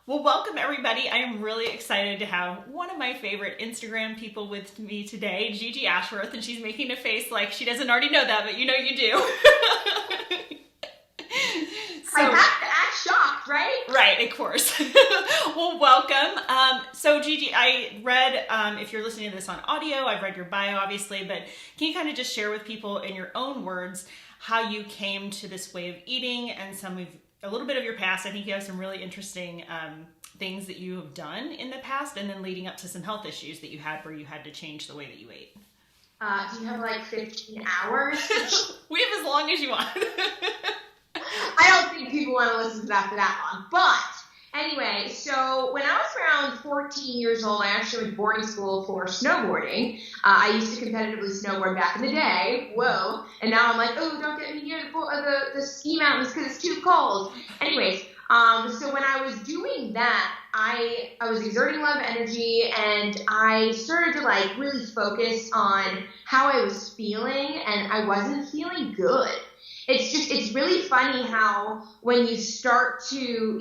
Well, welcome everybody. I am really excited to have one of my favorite Instagram people with me today, Gigi Ashworth, and she's making a face like she doesn't already know that, but you know you do. I have to act shocked, right? Right, of course. Well, welcome. So Gigi, I read, if you're listening to this on audio, I've read your bio obviously, but can you kind of just share with people in your own words how you came to this way of eating and a little bit of your past? I think you have some really interesting things that you have done in the past, and then leading up to some health issues that you had where you had to change the way that you ate. Do you have like 15 hours? We have as long as you want. I don't think people want to listen to that for that long. But anyway, so when I was around 14 years old, I actually went to boarding school for snowboarding. I used to competitively snowboard back in the day. Whoa. And now I'm like, oh, don't get me near the ski mountains because it's too cold. Anyways, so when I was doing that, I was exerting a lot of energy, and I started to like really focus on how I was feeling, and I wasn't feeling good. It's really funny how when you start to,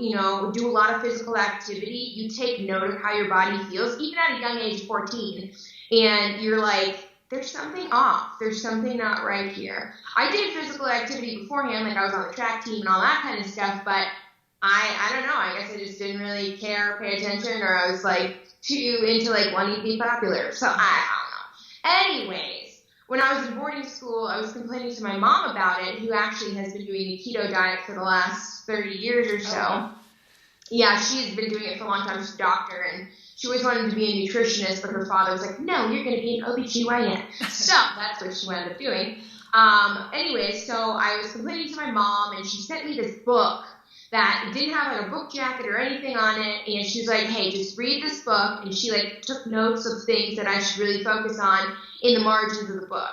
do a lot of physical activity, you take note of how your body feels, even at a young age of 14, and you're like, there's something off. There's something not right here. I did physical activity beforehand, like I was on the track team and all that kind of stuff, but I don't know. I guess I just didn't really pay attention, or I was like too into like wanting to be popular. So I don't know. Anyways, when I was in boarding school, I was complaining to my mom about it, who actually has been doing the keto diet for the last 30 years or so. Oh. Yeah, she's been doing it for a long time. She's a doctor, and she always wanted to be a nutritionist, but her father was like, no, you're going to be an OBGYN. So that's what she wound up doing. Anyways, so I was complaining to my mom, and she sent me this book that didn't have like a book jacket or anything on it, and she was like, hey, just read this book, and she like took notes of things that I should really focus on in the margins of the book.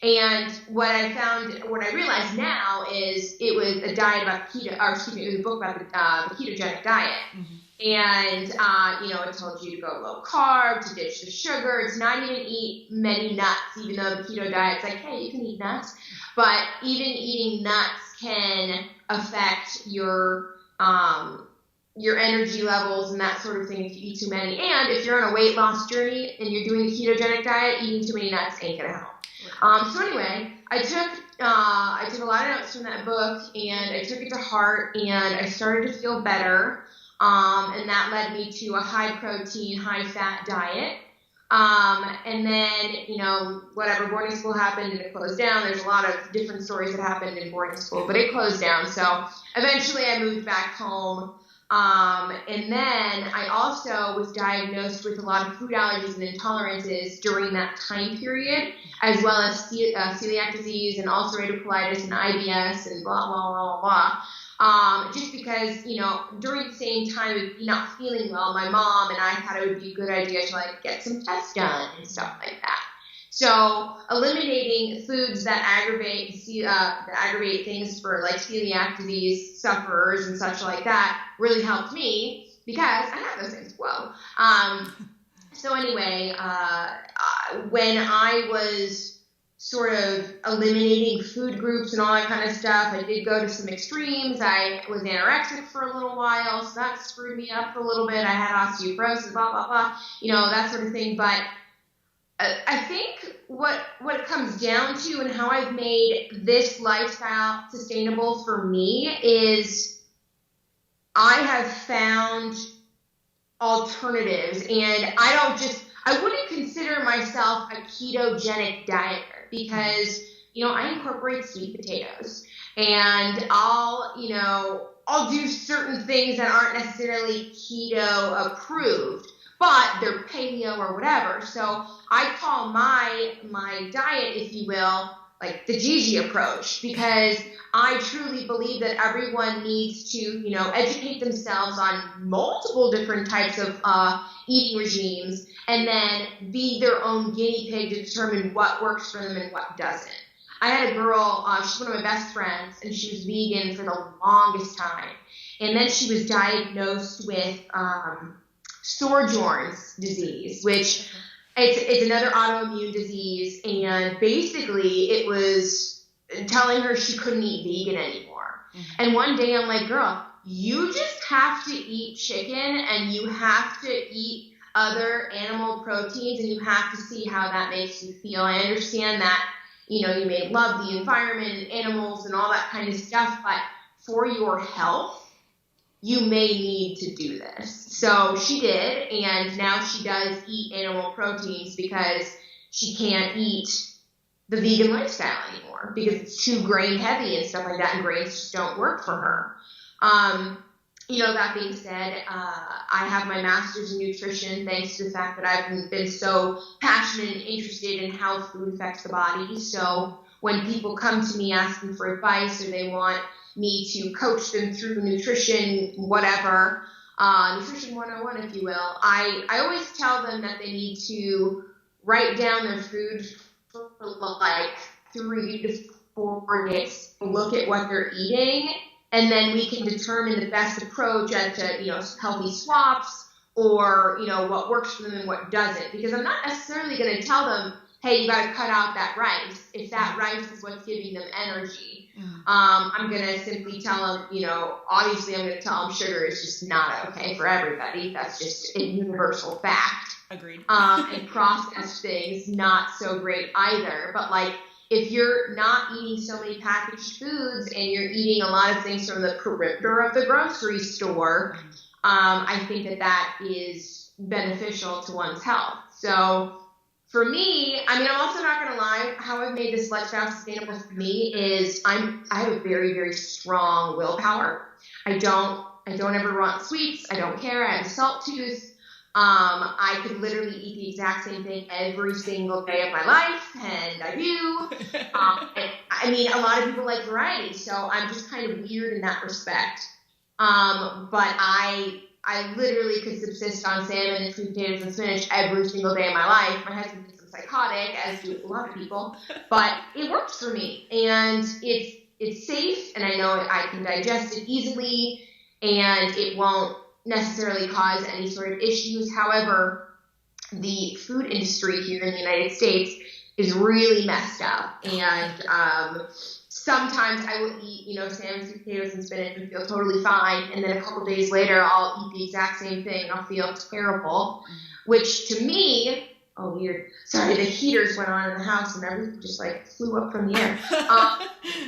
And what I realized now is it was a diet about keto, or excuse me, it was a book about the ketogenic diet. Mm-hmm. And, it told you to go low carb, to ditch the sugar, to not even eat many nuts, even though the keto diet's like, hey, you can eat nuts. But even eating nuts can affect your energy levels and that sort of thing if you eat too many. And if you're on a weight loss journey and you're doing the ketogenic diet, eating too many nuts ain't gonna help. So anyway, I took a lot of notes from that book, and I took it to heart, and I started to feel better. And that led me to a high protein, high fat diet. And then, whatever, boarding school happened and it closed down. There's a lot of different stories that happened in boarding school, but it closed down. So eventually I moved back home. And then I also was diagnosed with a lot of food allergies and intolerances during that time period, as well as celiac disease and ulcerative colitis and IBS and blah, blah, blah, blah. Just because, during the same time of not feeling well, my mom and I thought it would be a good idea to like get some tests done and stuff like that. So eliminating foods that aggravate things for like celiac disease sufferers and such like that really helped me, because I have those things. Whoa. So anyway, when I was sort of eliminating food groups and all that kind of stuff, I did go to some extremes. I was anorexic for a little while, so that screwed me up for a little bit. I had osteoporosis, blah, blah, blah, that sort of thing. But I think what it comes down to and how I've made this lifestyle sustainable for me is I have found alternatives, and I wouldn't consider myself a ketogenic dieter, because, I incorporate sweet potatoes, and I'll do certain things that aren't necessarily keto approved, but they're paleo or whatever. So I call my diet, if you will, like the Gigi approach, because I truly believe that everyone needs to, educate themselves on multiple different types of eating regimes, and then be their own guinea pig to determine what works for them and what doesn't. I had a girl, she's one of my best friends, and she was vegan for the longest time. And then she was diagnosed with Sjögren's disease, which it's another autoimmune disease, and basically it was telling her she couldn't eat vegan anymore. Mm-hmm. And one day I'm like, girl, you just have to eat chicken and you have to eat other animal proteins and you have to see how that makes you feel. I understand that, you may love the environment and animals and all that kind of stuff, but for your health, you may need to do this. So she did, and now she does eat animal proteins because she can't eat the vegan lifestyle anymore because it's too grain heavy and stuff like that, and grains just don't work for her. That being said, I have my master's in nutrition thanks to the fact that I've been so passionate and interested in how food affects the body. So when people come to me asking for advice or they want me to coach them through nutrition, whatever, nutrition 101, if you will, I always tell them that they need to write down their food for like 3 to 4 days, look at what they're eating, and then we can determine the best approach as to, healthy swaps or, what works for them and what doesn't. Because I'm not necessarily going to tell them, hey, you got to cut out that rice if that rice is what's giving them energy. I'm going to simply tell them, obviously I'm going to tell them sugar is just not okay for everybody. That's just a universal fact. Agreed. And processed things, not so great either. But if you're not eating so many packaged foods and you're eating a lot of things from the perimeter of the grocery store, I think that is beneficial to one's health. So for me, I'm also not going to lie, how I've made this lifestyle sustainable for me is I have a very, very strong willpower. I don't ever want sweets. I don't care. I have a salt tooth. I could literally eat the exact same thing every single day of my life, and I do. And a lot of people like variety, so I'm just kind of weird in that respect. But I literally could subsist on salmon and sweet potatoes and spinach every single day of my life. My husband thinks I'm psychotic, as do a lot of people, but it works for me, and it's safe, and I know I can digest it easily, and it won't necessarily cause any sort of issues. However, the food industry here in the United States is really messed up, and sometimes I will eat, salmon, sweet potatoes, and spinach and feel totally fine, and then a couple days later I'll eat the exact same thing and I'll feel terrible, which to me, oh weird, sorry, the heaters went on in the house and everything just flew up from the air,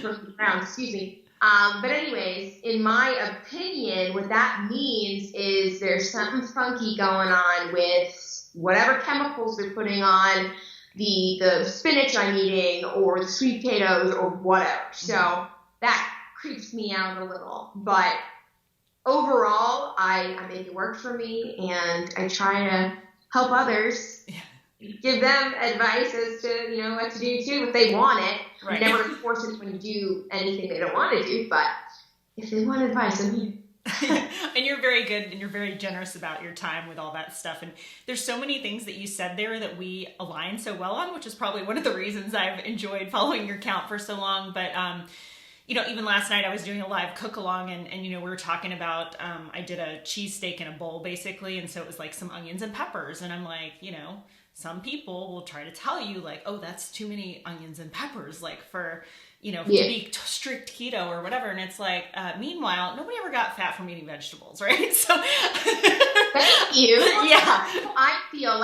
from the ground, excuse me. But anyways, in my opinion, what that means is there's something funky going on with whatever chemicals they're putting on the spinach I'm eating or the sweet potatoes or whatever. So that creeps me out a little. But overall, I make it work for me, and I try to help others. Give them advice as to, what to do too if they want it. Right. Never force anyone to do anything they don't want to do, but if they want advice, I'm here. And you're very good and you're very generous about your time with all that stuff. And there's so many things that you said there that we align so well on, which is probably one of the reasons I've enjoyed following your account for so long. But, even last night I was doing a live cook along and we were talking about, I did a cheesesteak in a bowl basically. And so it was some onions and peppers. And I'm like, some people will try to tell you oh, that's too many onions and peppers, for, to be strict keto or whatever. And it's meanwhile, nobody ever got fat from eating vegetables, right? So thank you. Yeah. I feel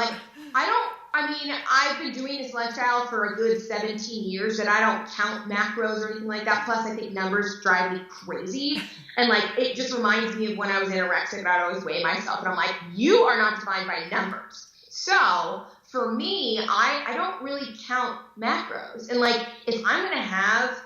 I've been doing this lifestyle for a good 17 years and I don't count macros or anything like that. Plus I think numbers drive me crazy. And it just reminds me of when I was anorexic and I'd always weigh myself. And I'm like, you are not defined by numbers. So for me, I don't really count macros. And if I'm going to have,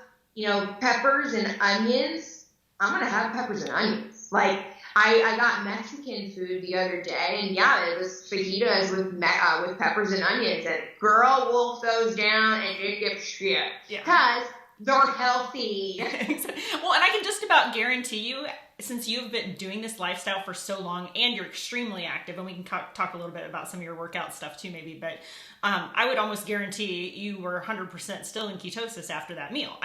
peppers and onions, I'm going to have peppers and onions. I got Mexican food the other day, and it was fajitas with peppers and onions. And girl, wolf those down and didn't give a shit. Because they're healthy. Well, and I can just about guarantee you, since you've been doing this lifestyle for so long and you're extremely active, and we can talk a little bit about some of your workout stuff too maybe, but I would almost guarantee you were 100% still in ketosis after that meal.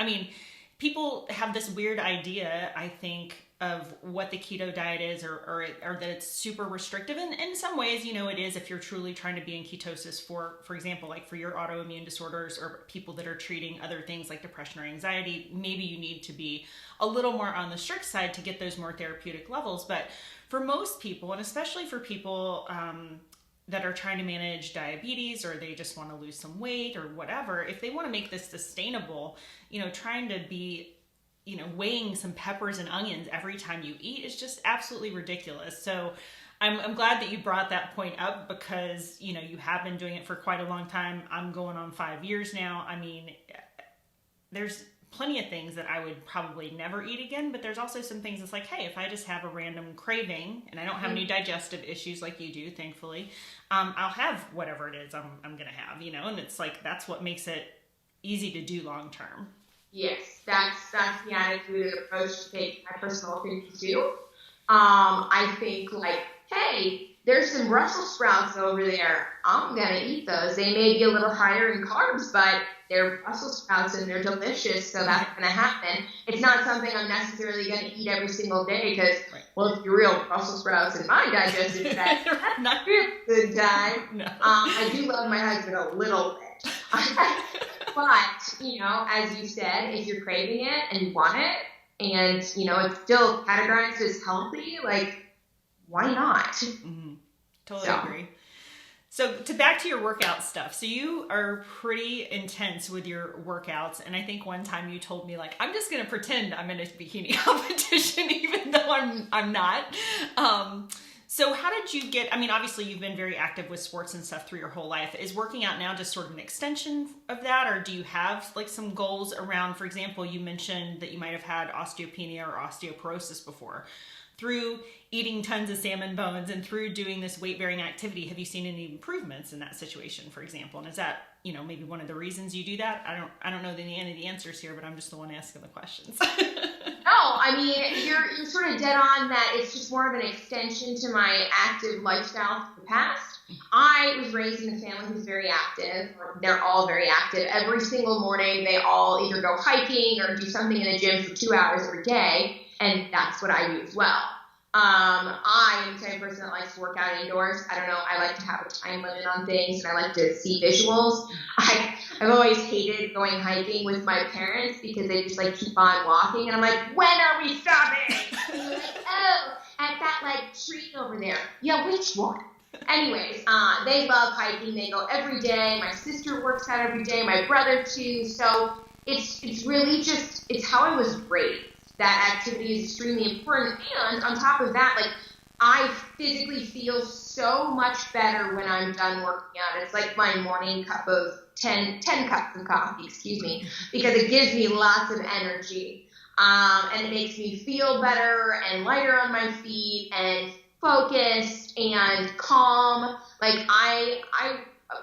People have this weird idea, I think, of what the keto diet is, or that it's super restrictive. And in some ways, it is, if you're truly trying to be in ketosis for example, like for your autoimmune disorders or people that are treating other things like depression or anxiety, maybe you need to be a little more on the strict side to get those more therapeutic levels. But for most people, and especially for people that are trying to manage diabetes, or they just want to lose some weight or whatever, if they want to make this sustainable, trying to be weighing some peppers and onions every time you eat is just absolutely ridiculous. So I'm glad that you brought that point up, because, you have been doing it for quite a long time. I'm going on 5 years now. I mean, there's plenty of things that I would probably never eat again, but there's also some things that's like, hey, if I just have a random craving and I don't have any digestive issues like you do, thankfully, I'll have whatever it is I'm going to have, and it's like, that's what makes it easy to do long term. Yes, that's the attitude and approach to take my personal opinion too. I think like, hey, there's some Brussels sprouts over there. I'm gonna eat those. They may be a little higher in carbs, but they're Brussels sprouts and they're delicious, so that's gonna happen. It's not something I'm necessarily gonna eat every single day because, well, if you're real, Brussels sprouts in my digestive tract, that's not a good time. No. I do love my husband a little bit. But, as you said, if you're craving it and you want it, and, it's still categorized as healthy, like, why not? Mm-hmm. Totally agree. So back to your workout stuff. So you are pretty intense with your workouts. And I think one time you told me, like, I'm just going to pretend I'm in a bikini competition, even though I'm not. So how did you get, obviously you've been very active with sports and stuff through your whole life. Is working out now just sort of an extension of that? Or do you have like some goals around, for example, you mentioned that you might have had osteopenia or osteoporosis before. Through eating tons of salmon bones and through doing this weight-bearing activity, have you seen any improvements in that situation, for example? And is that, maybe one of the reasons you do that? I don't know any of the answers here, but I'm just the one asking the questions. No, you're sort of dead on that. It's just more of an extension to my active lifestyle of the past. I was raised in a family who's very active. They're all very active. Every single morning, they all either go hiking or do something in the gym for 2 hours every day. And that's what I do as well. I am the type of person that likes to work out indoors. I don't know. I like to have a time limit on things, and I like to see visuals. I've always hated going hiking with my parents because they just keep on walking, and I'm like, when are we stopping? And they're like, oh, at that tree over there. Yeah, which one? Anyways, they love hiking. They go every day. My sister works out every day. My brother too. So it's really just it's how I was raised. That activity is extremely important. And on top of that, I physically feel so much better when I'm done working out. It's like my morning cup of 10 cups of coffee, because it gives me lots of energy. And it makes me feel better and lighter on my feet and focused and calm.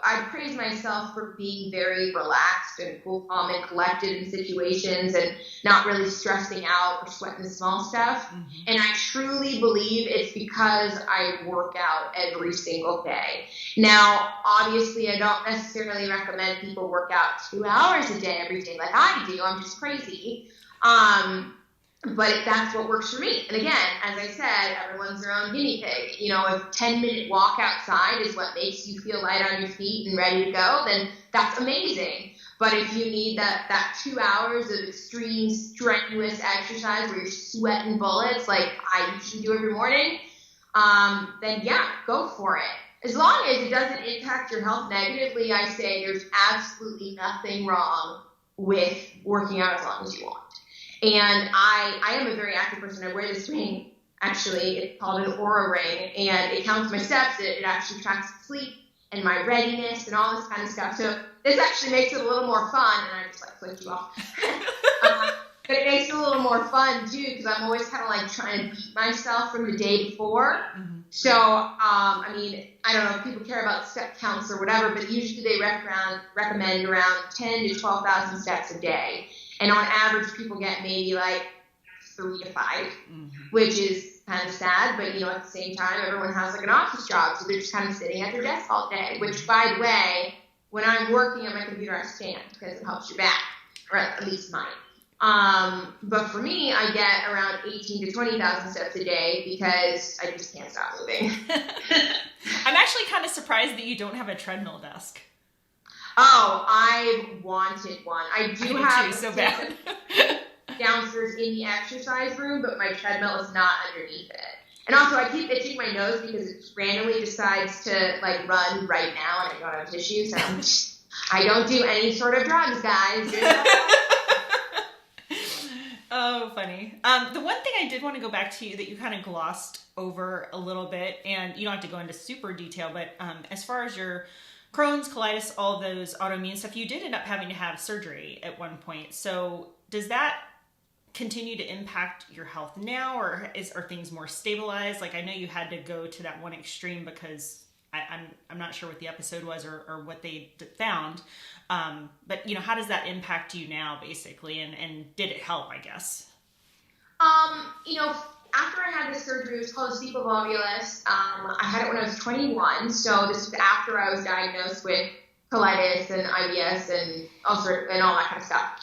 I praise myself for being very relaxed and cool, calm, and collected in situations and not really stressing out or sweating the small stuff. Mm-hmm. And I truly believe it's because I work out every single day. Now, obviously, I don't necessarily recommend people work out 2 hours a day every day like I do. I'm just crazy. But that's what works for me. And again, as I said, everyone's their own guinea pig. If a 10-minute walk outside is what makes you feel light on your feet and ready to go, then that's amazing. But if you need that 2 hours of extreme, strenuous exercise where you're sweating bullets like I usually do every morning, then yeah, go for it. As long as it doesn't impact your health negatively, I say there's absolutely nothing wrong with working out as long as you want. And I am a very active person. I wear this ring, actually. It's called an Oura ring, and it counts my steps. It actually tracks sleep and my readiness and all this kind of stuff. So this actually makes it a little more fun, and I just flipped you off. But it makes it a little more fun, too, because I'm always kind of trying to beat myself from the day before. Mm-hmm. So, I don't know if people care about step counts or whatever, but usually they recommend around 10 to 12,000 steps a day. And on average, people get maybe 3 to 5, mm-hmm. which is kind of sad. But, at the same time, everyone has an office job. So they're just kind of sitting at their desk all day, which, by the way, when I'm working on my computer, I stand because it helps your back, or at least mine. But for me, I get around 18 to 20,000 steps a day because I just can't stop moving. I'm actually kind of surprised that you don't have a treadmill desk. Oh, I wanted one. I do have too, so bad. downstairs in the exercise room, but my treadmill is not underneath it. And also, I keep itching my nose because it randomly decides to like run right now, and I don't have tissue, so I don't do any sort of drugs, guys. Oh, funny. The one thing I did want to go back to that you kind of glossed over a little bit, and you don't have to go into super detail, but as far as your Crohn's, colitis, all those autoimmune stuff, you did end up having to have surgery at one point. So does that continue to impact your health now, or are things more stabilized? Like, I know you had to go to that one extreme because I'm not sure what the episode was or what they found. But, you know, how does that impact you now, basically? And did it help, I guess? You know, after I had this surgery, it was called cerebral volvulus. I had it when I was 21. So this was after I was diagnosed with colitis and IBS and ulcer and all that kind of stuff.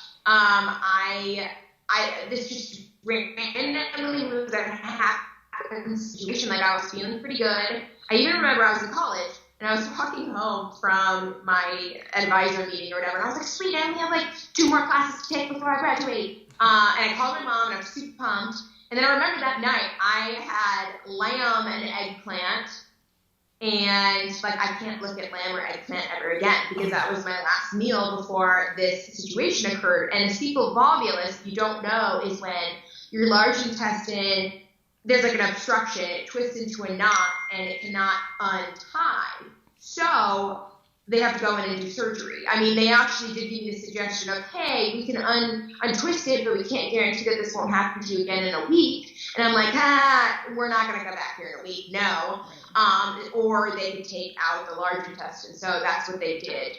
This just randomly was a happen situation. Like, I was feeling pretty good. I even remember I was in college and I was walking home from my advisor meeting or whatever, and I was like, sweet, I only have like 2 more classes to take before I graduate. And I called my mom and I was super pumped. And then I remember that night I had lamb and eggplant, and like, I can't look at lamb or eggplant ever again because that was my last meal before this situation occurred. And a cerebral volvulus, if you don't know, is when your large intestine, there's like an obstruction, it twists into a knot and it cannot untie. So they have to go in and do surgery. I mean, they actually did give me the suggestion of, hey, we can untwist it, but we can't guarantee that this won't happen to you again in a week. And I'm like, we're not going to come back here in a week, no. Or they could take out the large intestine. So that's what they did.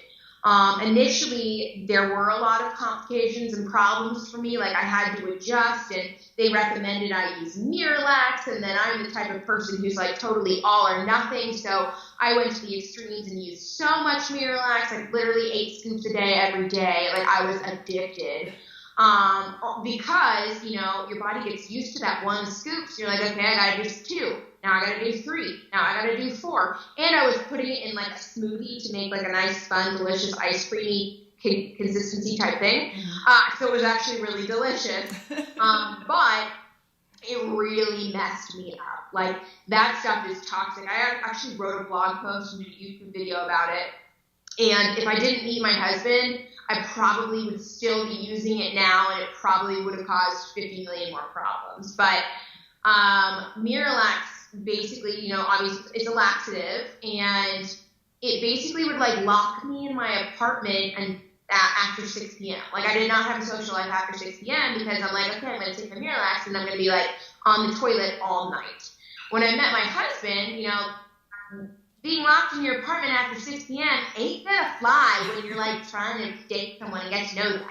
Initially, there were a lot of complications and problems for me. Like, I had to adjust, and they recommended I use Miralax, and then I'm the type of person who's like totally all or nothing. So I went to the extremes and used so much Miralax, like literally 8 scoops a day every day. Like, I was addicted. Because, you know, your body gets used to that 1 scoop. So you're like, okay, I gotta do 2. Now I gotta do 3. Now I gotta do 4. And I was putting it in like a smoothie to make like a nice, fun, delicious, ice creamy consistency type thing. So it was actually really delicious. But it really messed me up. Like, that stuff is toxic. I actually wrote a blog post and did a YouTube video about it. And if I didn't meet my husband, I probably would still be using it now, and it probably would have caused 50 million more problems. But Miralax, basically, you know, obviously it's a laxative, and it basically would like lock me in my apartment and after 6 p.m. Like, I did not have a social life after 6 p.m. because I'm like, okay, I'm going to take the Miralax and I'm going to be like on the toilet all night. When I met my husband, you know, being locked in your apartment after 6 p.m. ain't gonna fly when you're like trying to date someone and get to know them.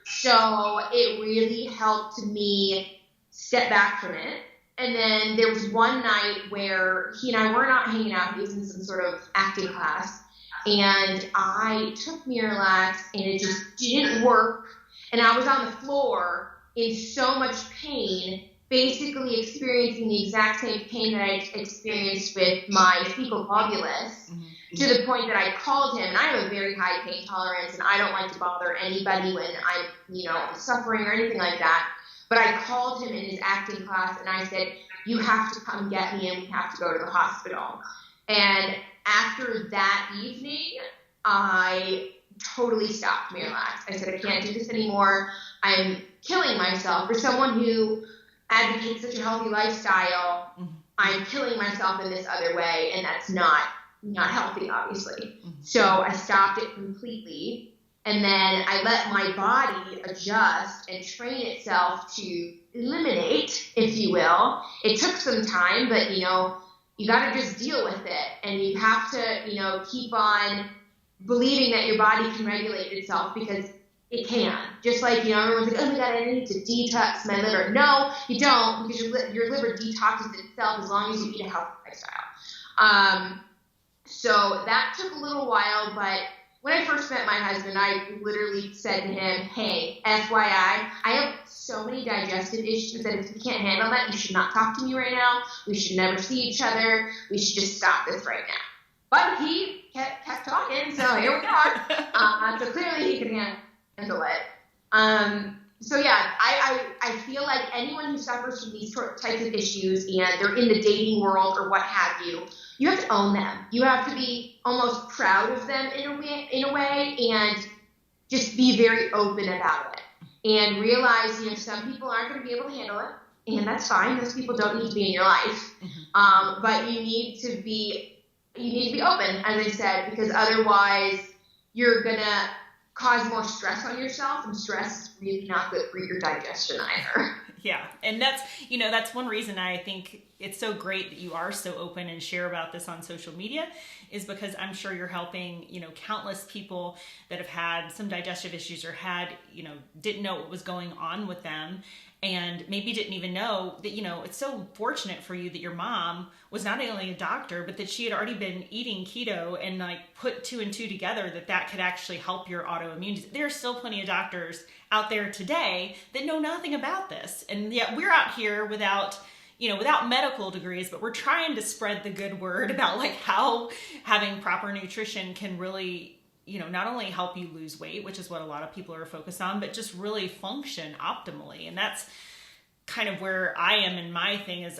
So it really helped me step back from it. And then there was one night where he and I were not hanging out. He was in some sort of acting class. And I took Miralax and it just didn't work. And I was on the floor in so much pain, basically experiencing the exact same pain that I experienced with my fecal volvulus, to the point that I called him. And I have a very high pain tolerance, and I don't like to bother anybody when I'm, you know, suffering or anything like that. But I called him in his acting class, and I said, you have to come get me, and we have to go to the hospital. And after that evening, I totally stopped Miralax. I said, I can't do this anymore. I'm killing myself. For someone who advocates such a healthy lifestyle, I'm killing myself in this other way, and that's not healthy, obviously. So I stopped it completely, and then I let my body adjust and train itself to eliminate, if you will. It took some time, but, you know, you got to just deal with it, and you have to, you know, keep on believing that your body can regulate itself, because it can. Just like, you know, everyone's like, oh my God, I need to detox my liver. No, you don't, because your liver detoxes itself as long as you eat a healthy lifestyle. So that took a little while, but when I first met my husband, I literally said to him, hey, FYI, I have so many digestive issues that if you can't handle that, you should not talk to me right now. We should never see each other. We should just stop this right now. But he kept talking, so here we are. So clearly he can handle it. So yeah, I feel like anyone who suffers from these types of issues and they're in the dating world or what have you, you have to own them. You have to be almost proud of them in a way, and just be very open about it. And realize, some people aren't going to be able to handle it, and that's fine. Those people don't need to be in your life. But you need to be open, as I said, because otherwise you're gonna cause more stress on yourself, and stress is really not good for your digestion either. Yeah. And that's one reason I think it's so great that you are so open and share about this on social media, is because I'm sure you're helping, countless people that have had some digestive issues or didn't know what was going on with them, and maybe didn't even know that, it's so fortunate for you that your mom was not only a doctor, but that she had already been eating keto and put 2 and 2 together, that could actually help your autoimmune. There are still plenty of doctors out there today that know nothing about this. And yet we're out here without medical degrees, but we're trying to spread the good word about how having proper nutrition can really, not only help you lose weight, which is what a lot of people are focused on, but just really function optimally. And that's kind of where I am in my thing is,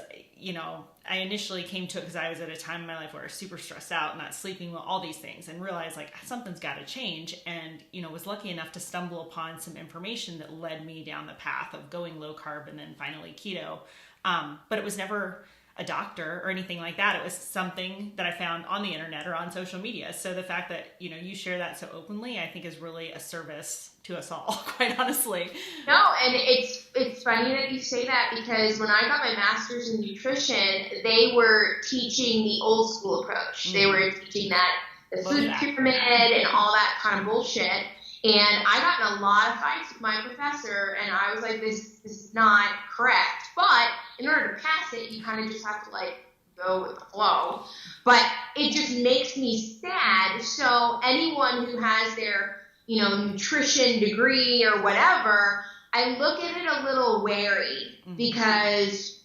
I initially came to it because I was at a time in my life where I was super stressed out, not sleeping well, all these things, and realized something's got to change. And, was lucky enough to stumble upon some information that led me down the path of going low carb and then finally keto. But it was never a doctor or anything like that. It was something that I found on the internet or on social media. So the fact that, you share that so openly, I think is really a service to us all, quite honestly. No, and it's funny that you say that, because when I got my master's in nutrition, they were teaching the old school approach. They were teaching the food pyramid and all that kind of bullshit. And I got in a lot of fights with my professor, and I was like, this is not correct. But in order to pass it, you kind of just have to go with the flow. But it just makes me sad. So anyone who has their, nutrition degree or whatever, I look at it a little wary, because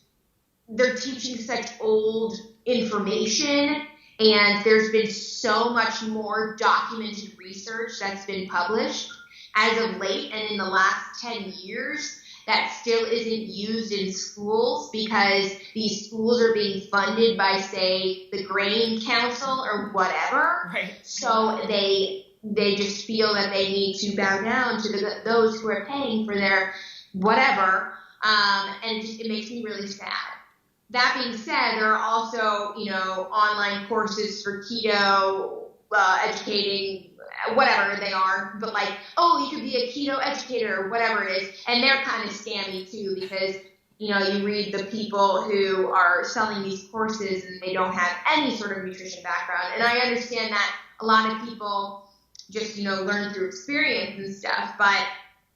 they're teaching such old information. And there's been so much more documented research that's been published as of late and in the last 10 years that still isn't used in schools, because these schools are being funded by, say, the Grain Council or whatever. Right. So they just feel that they need to bow down to those who are paying for their whatever. And it makes me really sad. That being said, there are also, online courses for keto, educating, whatever they are, but you could be a keto educator or whatever it is, and they're kind of scammy too, because, you read the people who are selling these courses and they don't have any sort of nutrition background, and I understand that a lot of people just, learn through experience and stuff, but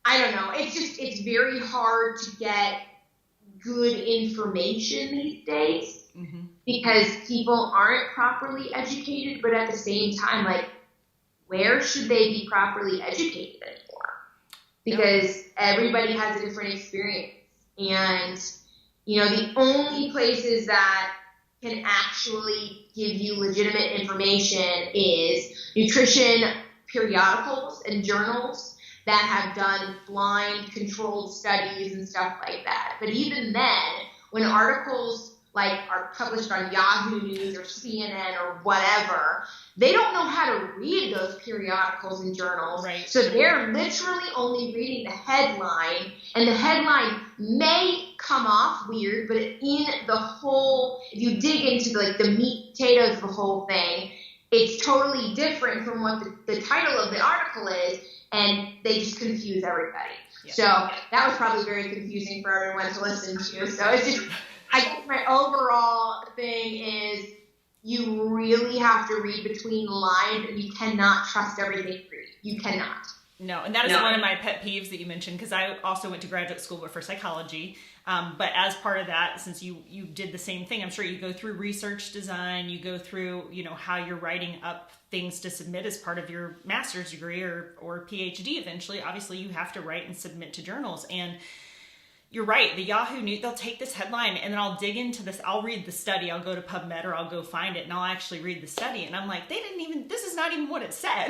I don't know, it's very hard to get good information these days, because people aren't properly educated, but at the same time, where should they be properly educated anymore? Because everybody has a different experience, and the only places that can actually give you legitimate information is nutrition periodicals and journals that have done blind controlled studies and stuff like that. But even then, when articles are published on Yahoo News or CNN or whatever, they don't know how to read those periodicals and journals. Right. So they're literally only reading the headline, and the headline may come off weird, but in the whole, if you dig into the meat potatoes of the whole thing, it's totally different from what the title of the article is, and they just confuse everybody. Yeah. So that was probably very confusing for everyone to listen to. So it's just, I guess my overall thing is you really have to read between the lines, and you cannot trust everything you read. You cannot. No, and that is one of my pet peeves that you mentioned, because I also went to graduate school, but for psychology. But as part of that, since you did the same thing, I'm sure you go through research design, you go through, how you're writing up things to submit as part of your master's degree or PhD eventually. Obviously, you have to write and submit to journals. And you're right, the Yahoo News, they'll take this headline and then I'll dig into this. I'll read the study. I'll go to PubMed or I'll go find it and I'll actually read the study. And I'm like, this is not even what it said,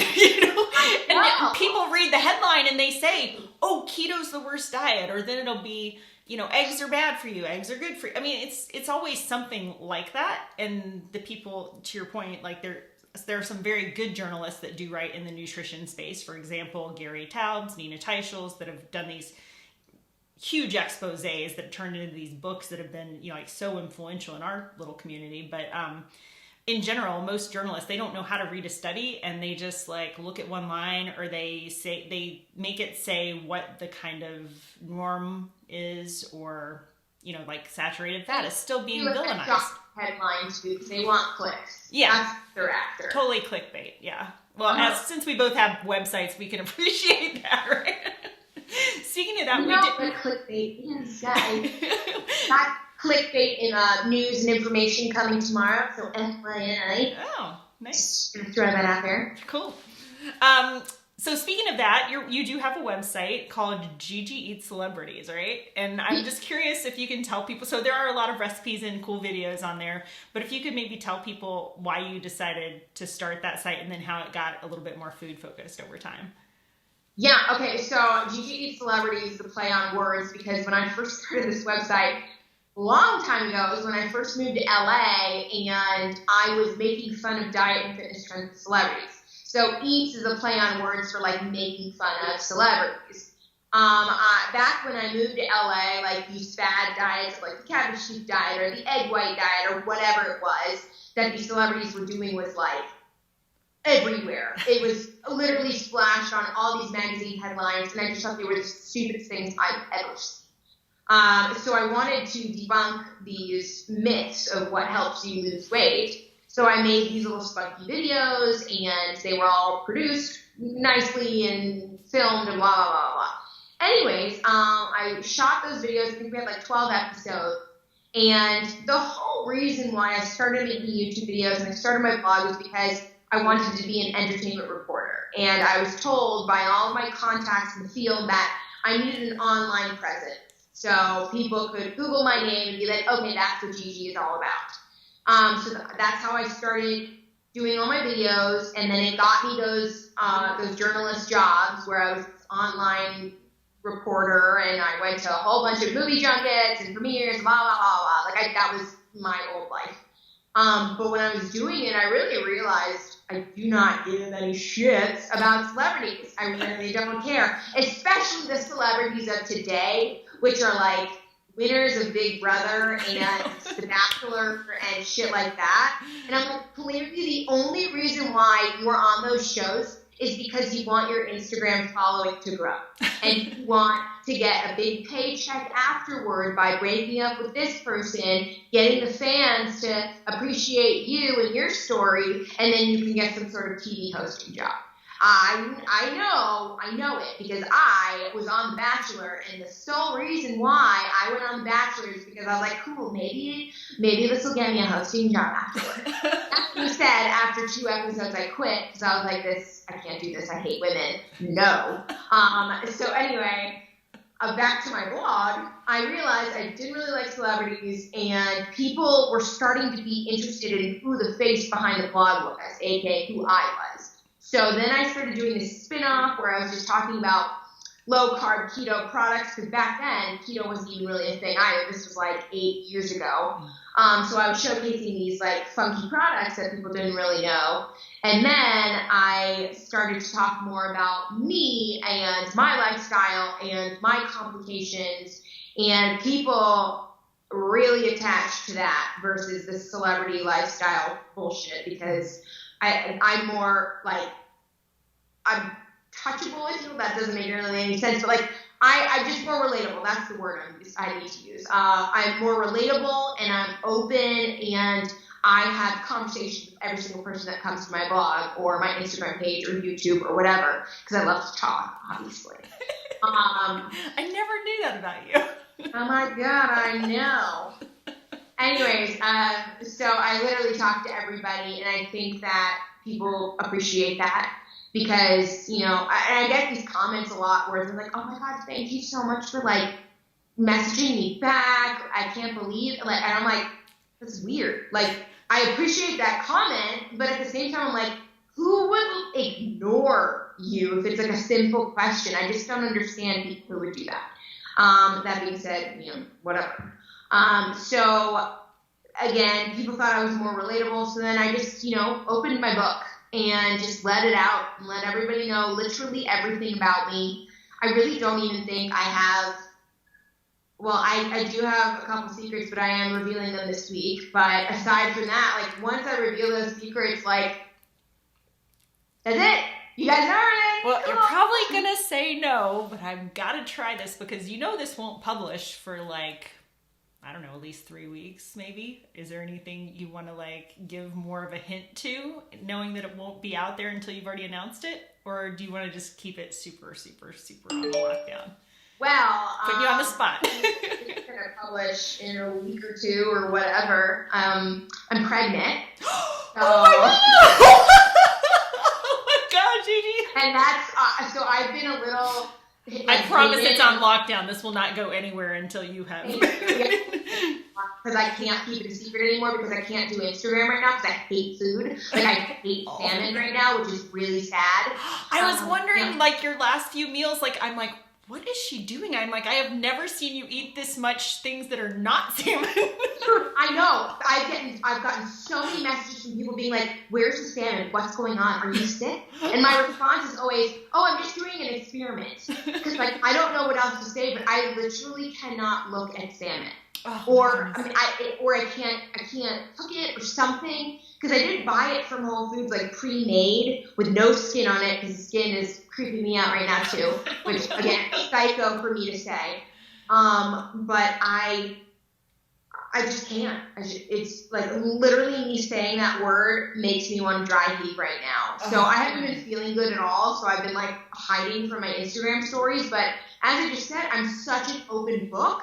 And people read the headline and they say, oh, keto's the worst diet. Or then it'll be, eggs are bad for you. Eggs are good for you. I mean, it's always something like that. And the people, to your point, like there are some very good journalists that do write in the nutrition space. For example, Gary Taubes, Nina Teicholz, that have done these huge exposés that turned into these books that have been, so influential in our little community. But in general, most journalists, they don't know how to read a study and they just look at one line, or they make it say what the kind of norm is, or, saturated fat is still being villainized. Headlines too, because they want clicks. Yeah. That's what they're after. Totally clickbait, yeah. Well, since we both have websites, we can appreciate that, right? Speaking of that, we did. What clickbait is, guys. Got clickbait in news and information coming tomorrow, so FYI. Oh, nice. Just throw that out there. Cool. So speaking of that, you do have a website called Gigi Eats Celebrities, right? And I'm just curious if you can tell people. So there are a lot of recipes and cool videos on there, but if you could maybe tell people why you decided to start that site and then how it got a little bit more food focused over time. Yeah, okay, so Gigi Eats Celebrities is a play on words, because when I first started this website a long time ago, it was when I first moved to LA and I was making fun of diet and fitness trends with celebrities. So Eats is a play on words for making fun of celebrities. Back when I moved to LA, these fad diets, the cabbage soup diet or the egg white diet or whatever it was that these celebrities were doing was everywhere. It was literally splashed on all these magazine headlines, and I just thought they were the stupidest things I've ever seen. So I wanted to debunk these myths of what helps you lose weight. So I made these little spunky videos, and they were all produced nicely and filmed and blah, blah, blah, blah. Anyways, I shot those videos. I think we had 12 episodes. And the whole reason why I started making YouTube videos and I started my blog was because I wanted to be an entertainment reporter. And I was told by all of my contacts in the field that I needed an online presence. So people could Google my name and be like, okay, that's what Gigi is all about. So that's how I started doing all my videos, and then it got me those journalist jobs where I was an online reporter, and I went to a whole bunch of movie junkets and premieres, blah, blah, blah, blah. That was my old life. But when I was doing it, I really realized I do not give any shits about celebrities. I really don't care, especially the celebrities of today, which are winners of Big Brother and The Bachelor and shit like that. And I'm clearly the only reason why you are on those shows is because you want your Instagram following to grow. And you want to get a big paycheck afterward by breaking up with this person, getting the fans to appreciate you and your story, and then you can get some sort of TV hosting job. I know it because I was on The Bachelor, and the sole reason why I went on The Bachelor is because I was cool, maybe this will get me a hosting job afterwards. That's what you said. After 2 episodes, I quit because I was I can't do this. I hate women. No. So anyway, back to my blog, I realized I didn't really like celebrities, and people were starting to be interested in who the face behind the blog was, aka who I was. So then I started doing this spin-off where I was just talking about low-carb keto products, because back then, keto wasn't even really a thing either. This was 8 years ago. So I was showcasing these funky products that people didn't really know. And then I started to talk more about me and my lifestyle and my complications, and people really attached to that versus the celebrity lifestyle bullshit, because I'm more I'm touchable. I feel that doesn't make really any sense, but I'm just more relatable. That's the word I need to use. I'm more relatable, and I'm open, and I have conversations with every single person that comes to my blog or my Instagram page or YouTube or whatever, because I love to talk, obviously. I never knew that about you. Oh my God, I know. Anyways, so I literally talk to everybody, and I think that people appreciate that because, you know, I get these comments a lot where they're like, oh my God, thank you so much for like messaging me back. I can't believe it. Like, and I'm like, this is weird. Like, I appreciate that comment, but at the same time, I'm like, who would ignore you if it's like a simple question? I just don't understand people who would do that. That being said, you know, whatever. So again, people thought I was more relatable. So then I just, you know, opened my book and just let it out and let everybody know literally everything about me. I really don't even think I have, well, I do have a couple secrets, but I am revealing them this week. But aside from that, like once I reveal those secrets, like that's it. You guys know everything. Well, you're probably going to say no, but I've got to try this because you know this won't publish for like, I don't know, at least 3 weeks maybe. Is there anything you want to like give more of a hint to, knowing that it won't be out there until you've already announced it? Or do you want to just keep it super, super, super on the lockdown? Well, putting you on the spot. It's going to publish in a week or two or whatever. I'm pregnant. Oh my God! Oh my God, Gigi! And that's, so I've been a little... I promise it's on lockdown. This will not go anywhere until you have. Because I can't keep it a secret anymore because I can't do Instagram right now because I hate food. Like I hate salmon right now, which is really sad. I was wondering, like your last few meals, like I'm like, what is she doing? I'm like, I have never seen you eat this much things that are not salmon. I know. I've gotten so many messages from people being like, where's the salmon? What's going on? Are you sick? And my response is always, oh, I'm just doing an experiment. Because like, I don't know what else to say, but I literally cannot look at salmon. Oh, or I mean, I can't cook it or something. Because I did buy it from Whole Foods like pre-made with no skin on it because the skin is creeping me out right now too. Which again, psycho for me to say. But I just can't. It's like literally me saying that word makes me want to dry heave right now. So I haven't been feeling good at all. So I've been like hiding from my Instagram stories. But as I just said, I'm such an open book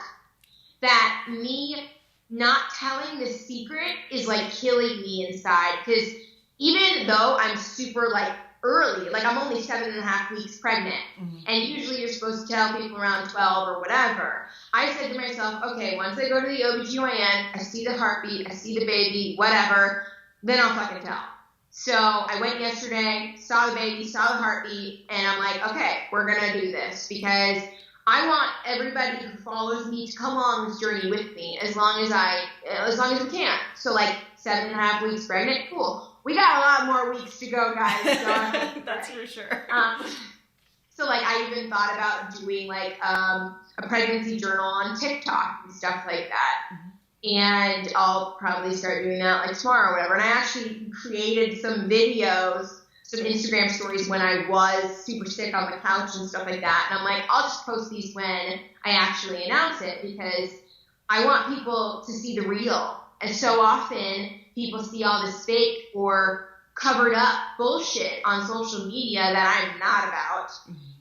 that me not telling the secret is like killing me inside. Because even though I'm super like early, like I'm only 7.5 weeks pregnant, and usually you're supposed to tell people around 12 or whatever. I said to myself, okay, once I go to the OBGYN, I see the heartbeat, I see the baby, whatever, then I'll fucking tell. So I went yesterday, saw the baby, saw the heartbeat, and I'm like, okay, we're gonna do this because I want everybody who follows me to come along this journey with me as long as we can. So like 7.5 weeks pregnant, cool. We got a lot more weeks to go, guys. So that's for sure. So like I even thought about doing like a pregnancy journal on TikTok and stuff like that. And I'll probably start doing that like tomorrow or whatever. And I actually created some videos, some Instagram stories when I was super sick on the couch and stuff like that. And I'm like, I'll just post these when I actually announce it because I want people to see the real. And so often people see all this fake or covered up bullshit on social media that I'm not about.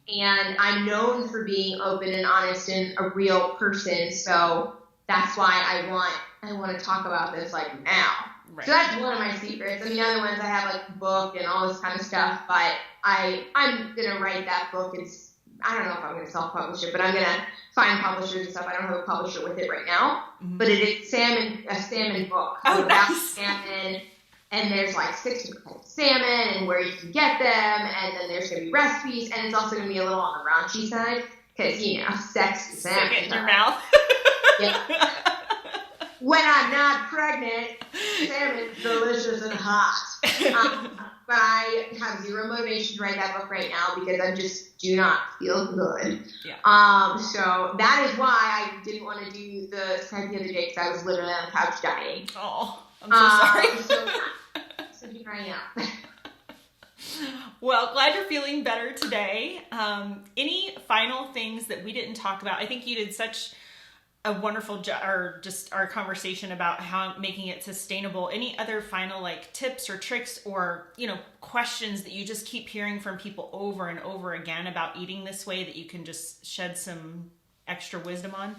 And I'm known for being open and honest and a real person. So that's why I want to talk about this like now. Right. So that's one of my secrets. I mean, the other ones I have like a book and all this kind of stuff, but I'm gonna write that book. I don't know if I'm gonna self-publish it, but I'm gonna find publishers and stuff. I don't have a publisher with it right now, but it is a salmon book. Oh, about nice. Salmon, and there's like 6 different types of salmon and where you can get them, and then there's gonna be recipes, and it's also gonna be a little on the raunchy side because sexy salmon. Stick it in your mouth. Yeah. When I'm not pregnant, salmon's delicious and hot. But I have zero motivation to write that book right now because I just do not feel good. Yeah. So that is why I didn't want to do the Skype the other day because I was literally on the couch dying. Oh, I'm so sorry. So here I am. Well, glad you're feeling better today. Any final things that we didn't talk about? I think you did such a wonderful or just our conversation about how making it sustainable. Any other final like tips or tricks or, questions that you just keep hearing from people over and over again about eating this way that you can just shed some extra wisdom on?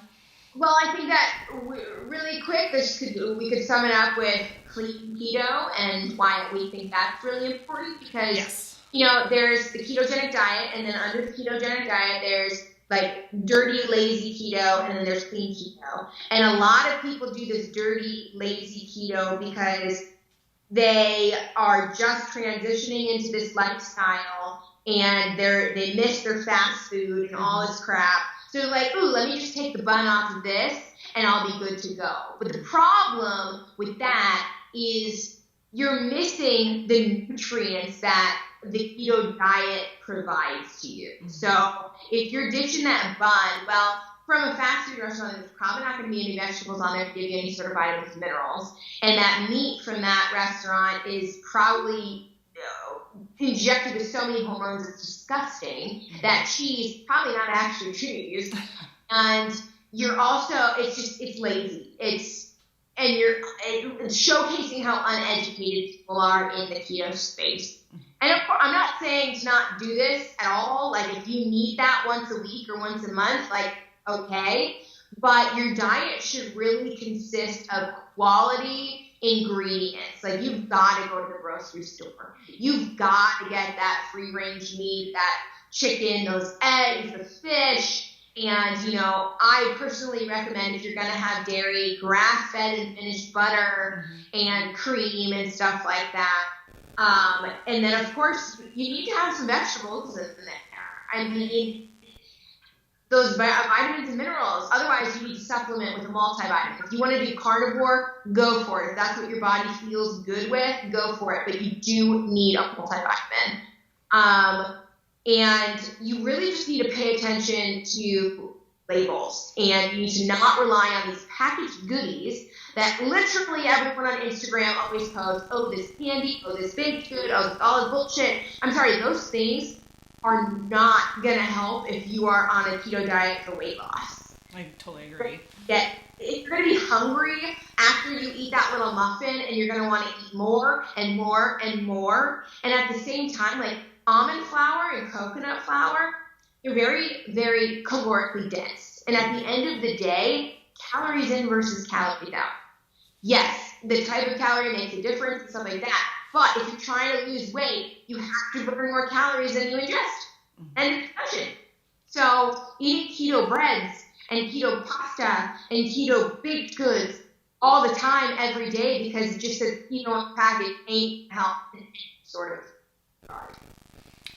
Well, I think that really quick, we could sum it up with clean keto and why we think that's really important because, yes. There's the ketogenic diet, and then under the ketogenic diet, there's like dirty, lazy keto, and then there's clean keto. And a lot of people do this dirty, lazy keto because they are just transitioning into this lifestyle and they miss their fast food and all this crap. So they're like, ooh, let me just take the bun off of this and I'll be good to go. But the problem with that is you're missing the nutrients that the keto diet provides to you. So if you're ditching that bun, well, from a fast food restaurant, there's probably not going to be any vegetables on there to give you any sort of vitamins and minerals. And that meat from that restaurant is probably injected with so many hormones, it's disgusting. That cheese, probably not actually cheese. And you're also, it's lazy. It's showcasing how uneducated people are in the keto space. And of course, I'm not saying to not do this at all. Like, if you need that once a week or once a month, like, okay. But your diet should really consist of quality ingredients. Like, you've got to go to the grocery store. You've got to get that free-range meat, that chicken, those eggs, the fish. And, I personally recommend, if you're going to have dairy, grass-fed and finished butter and cream and stuff like that. And then, of course, you need to have some vegetables in there. I mean, those vitamins and minerals. Otherwise, you need to supplement with a multivitamin. If you want to do carnivore, go for it. If that's what your body feels good with, go for it. But you do need a multivitamin. And you really just need to pay attention to labels. And you need to not rely on these packaged goodies that literally everyone on Instagram always posts, oh, this candy, oh, this baked good, oh, all this bullshit. I'm sorry, those things are not going to help if you are on a keto diet for weight loss. I totally agree. If you're going to be hungry after you eat that little muffin, and you're going to want to eat more and more and more. And at the same time, like almond flour and coconut flour, they're very, very calorically dense. And at the end of the day, calories in versus calories out. Yes, the type of calorie makes a difference and stuff like that. But if you're trying to lose weight, you have to burn more calories than you ingest. End of discussion. So eating keto breads and keto pasta and keto baked goods all the time, every day, because just a keto package ain't healthy, sort of.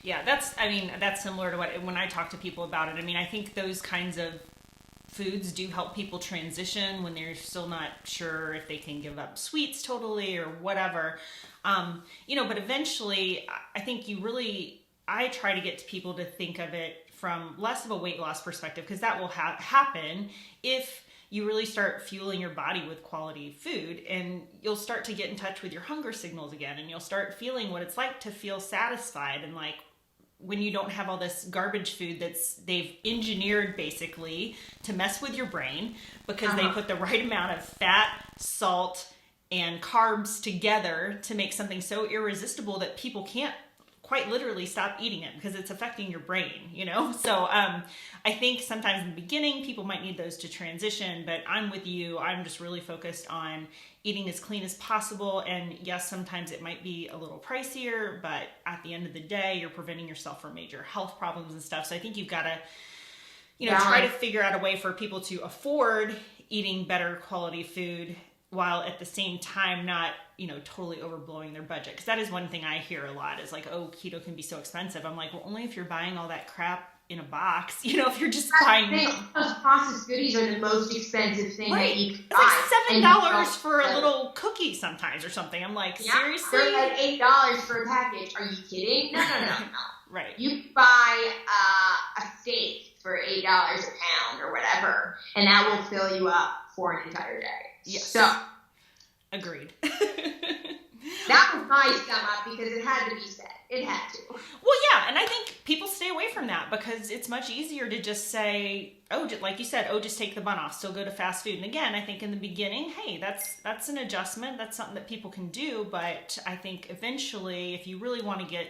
Yeah, that's similar to when I talk to people about it. I mean, I think those kinds of foods do help people transition when they're still not sure if they can give up sweets totally or whatever. But eventually I think I try to get to people to think of it from less of a weight loss perspective, because that will happen if you really start fueling your body with quality food, and you'll start to get in touch with your hunger signals again, and you'll start feeling what it's like to feel satisfied, and like when you don't have all this garbage food they've engineered basically to mess with your brain, because they put the right amount of fat, salt, and carbs together to make something so irresistible that people can't quite literally stop eating it because it's affecting your brain, So I think sometimes in the beginning, people might need those to transition, but I'm with you. I'm just really focused on eating as clean as possible. And yes, sometimes it might be a little pricier, but at the end of the day, you're preventing yourself from major health problems and stuff. So I think you've got to, try to figure out a way for people to afford eating better quality food while at the same time not, totally overblowing their budget. Because that is one thing I hear a lot is like, oh, keto can be so expensive. I'm like, well, only if you're buying all that crap in a box. If you're just buying... Those processed goodies are the most expensive thing that you can buy. It's like $7 for a little cookie sometimes or something. I'm like, seriously? They're like $8 for a package. Are you kidding? No. Right. You buy a steak for $8 a pound or whatever, and that will fill you up for an entire day. Yes. So... Agreed. That was my sum up because it had to be said. It had to. Well, yeah, and I think people stay away from that that, because it's much easier to just say, oh, like you said, oh, just take the bun off, still go to fast food. And again, I think in the beginning, hey, that's an adjustment. That's something that people can do. But I think eventually, if you really want to get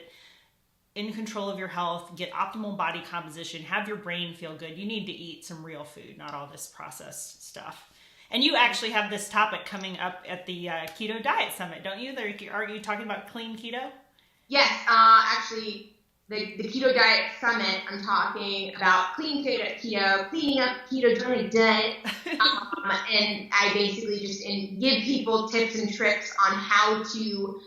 in control of your health, get optimal body composition, have your brain feel good, you need to eat some real food, not all this processed stuff. And you actually have this topic coming up at the Keto Diet Summit, don't you? Are you talking about clean keto? Yes, actually, the Keto Diet Summit, I'm talking about clean keto, cleaning up ketogenic diet, and I basically just give people tips and tricks on how to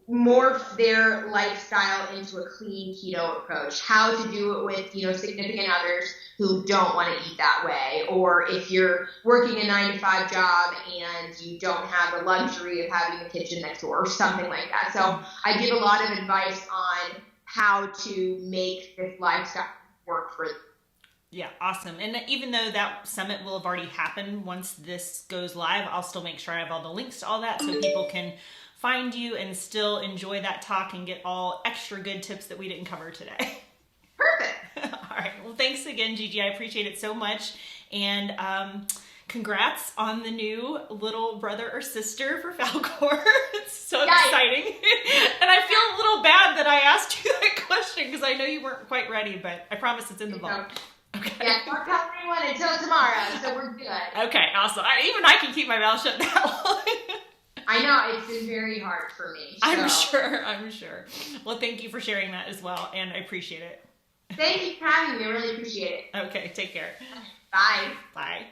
morph their lifestyle into a clean keto approach, how to do it with, significant others who don't want to eat that way, or if you're working a 9-to-5 job and you don't have the luxury of having a kitchen next door or something like that. So I give a lot of advice on how to make this lifestyle work for you. Yeah, awesome. And even though that summit will have already happened, once this goes live, I'll still make sure I have all the links to all that so people can find you and still enjoy that talk and get all extra good tips that we didn't cover today. Perfect. All right. Well, thanks again, Gigi. I appreciate it so much. And congrats on the new little brother or sister for Falkor. It's so exciting. And I feel a little bad that I asked you that question because I know you weren't quite ready, but I promise it's in the vault. Okay. Yeah, don't tell anyone until tomorrow, so we're good. Okay, awesome. Even I can keep my mouth shut that long. I know, it's been very hard for me. So. I'm sure. Well, thank you for sharing that as well, and I appreciate it. Thank you for having me. I really appreciate it. Okay, take care. Bye. Bye.